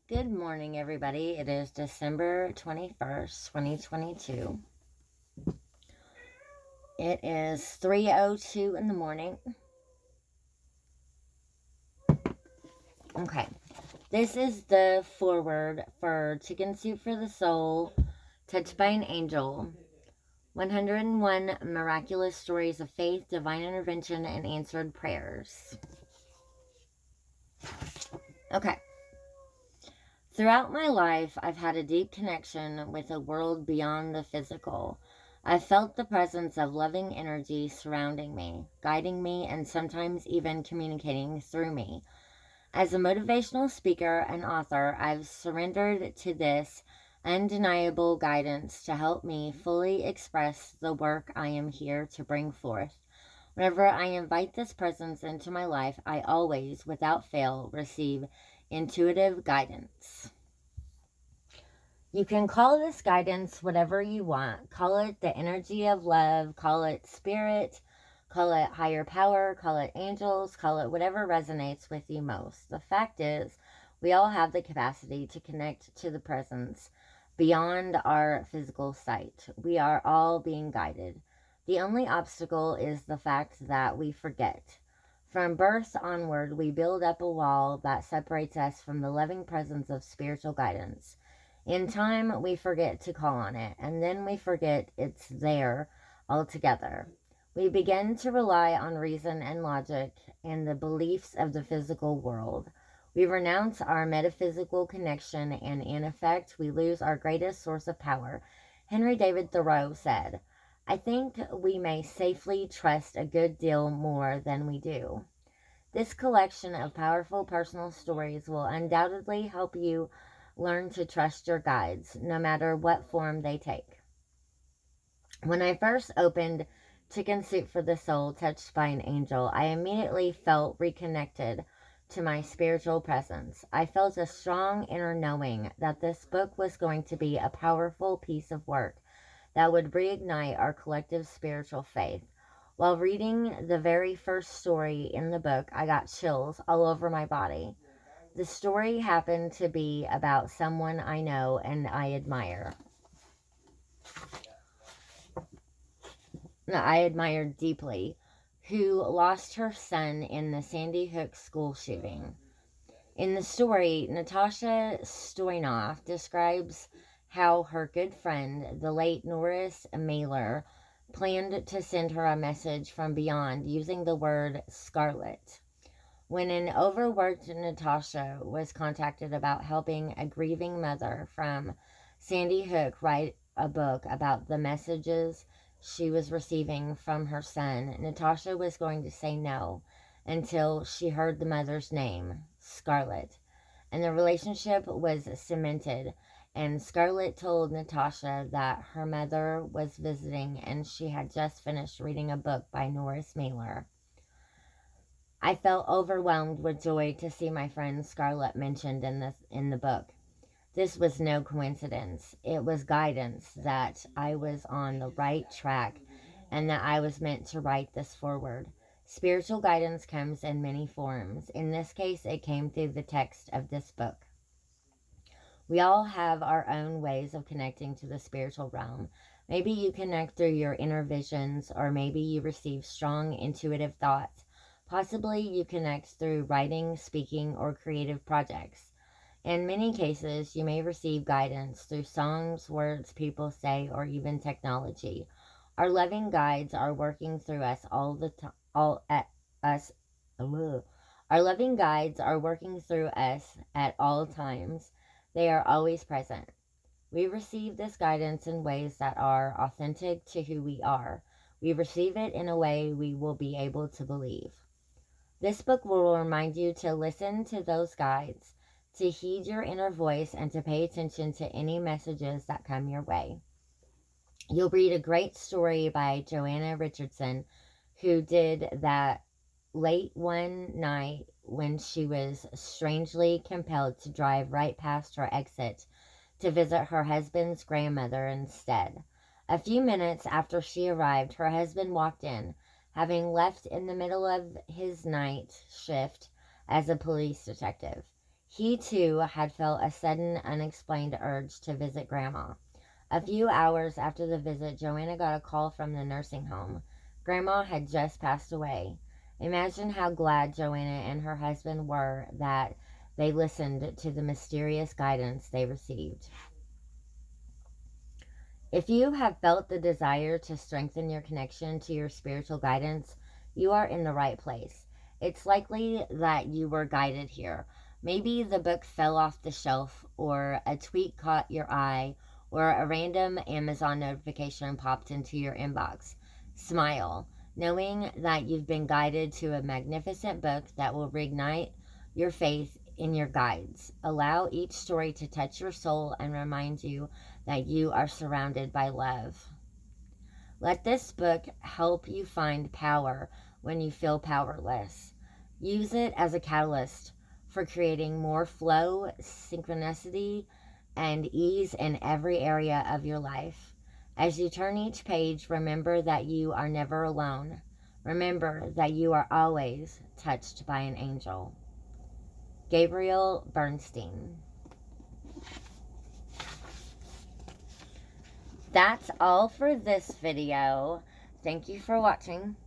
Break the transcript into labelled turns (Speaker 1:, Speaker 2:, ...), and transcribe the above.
Speaker 1: Good morning, everybody. It is December 21st, 2022. It is 3:02 in the morning. Okay. This is the foreword for Chicken Soup for the Soul, Touched by an Angel. 101 Miraculous Stories of Faith, Divine Intervention, and Answered Prayers. Okay. Throughout my life, I've had a deep connection with a world beyond the physical. I've felt the presence of loving energy surrounding me, guiding me, and sometimes even communicating through me. As a motivational speaker and author, I've surrendered to this undeniable guidance to help me fully express the work I am here to bring forth. Whenever I invite this presence into my life, I always, without fail, receive intuitive guidance. You can call this guidance whatever you want. Call it the energy of love, call it spirit, call it higher power, call it angels, call it whatever resonates with you most. The fact is, we all have the capacity to connect to the presence beyond our physical sight. We are all being guided. The only obstacle is the fact that we forget. From birth onward, we build up a wall that separates us from the loving presence of spiritual guidance. In time, we forget to call on it, and then we forget it's there altogether. We begin to rely on reason and logic and the beliefs of the physical world. We renounce our metaphysical connection, and in effect, we lose our greatest source of power. Henry David Thoreau said, I think we may safely trust a good deal more than we do. This collection of powerful personal stories will undoubtedly help you learn to trust your guides, no matter what form they take. When I first opened Chicken Soup for the Soul, Touched by an Angel, I immediately felt reconnected to my spiritual presence. I felt a strong inner knowing that this book was going to be a powerful piece of work that would reignite our collective spiritual faith. While reading the very first story in the book, I got chills all over my body. The story happened to be about someone I know and I admire. I admire deeply, who lost her son in the Sandy Hook school shooting. In the story, Natasha Stoynoff describes how her good friend, the late Norris Mailer, planned to send her a message from beyond using the word scarlet. When an overworked Natasha was contacted about helping a grieving mother from Sandy Hook write a book about the messages she was receiving from her son, Natasha was going to say no until she heard the mother's name, Scarlett. And the relationship was cemented. And Scarlett told Natasha that her mother was visiting and she had just finished reading a book by Norris Mailer. I felt overwhelmed with joy to see my friend Scarlett mentioned in the book. This was no coincidence. It was guidance that I was on the right track and that I was meant to write this forward. Spiritual guidance comes in many forms. In this case, it came through the text of this book. We all have our own ways of connecting to the spiritual realm. Maybe you connect through your inner visions, or maybe you receive strong intuitive thoughts. Possibly you connect through writing, speaking, or creative projects. In many cases, you may receive guidance through songs, words people say, or even technology. Our loving guides are working through us all the time. All at us. Our loving guides are working through us at all times. They are always present. We receive this guidance in ways that are authentic to who we are. We receive it in a way we will be able to believe. This book will remind you to listen to those guides, to heed your inner voice, and to pay attention to any messages that come your way. You'll read a great story by Joanna Richardson, who did that late one night when she was strangely compelled to drive right past her exit to visit her husband's grandmother instead. A few minutes after she arrived, her husband walked in, having left in the middle of his night shift as a police detective. He too had felt a sudden, unexplained urge to visit Grandma. A few hours after the visit, Joanna got a call from the nursing home. Grandma had just passed away. Imagine how glad Joanna and her husband were that they listened to the mysterious guidance they received. If you have felt the desire to strengthen your connection to your spiritual guidance, you are in the right place. It's likely that you were guided here. Maybe the book fell off the shelf, or a tweet caught your eye, or a random Amazon notification popped into your inbox. Smile, knowing that you've been guided to a magnificent book that will reignite your faith in your guides. Allow each story to touch your soul and remind you that you are surrounded by love. Let this book help you find power when you feel powerless. Use it as a catalyst for creating more flow, synchronicity, and ease in every area of your life. As you turn each page, remember that you are never alone. Remember that you are always touched by an angel. Gabrielle Bernstein. That's all for this video. Thank you for watching.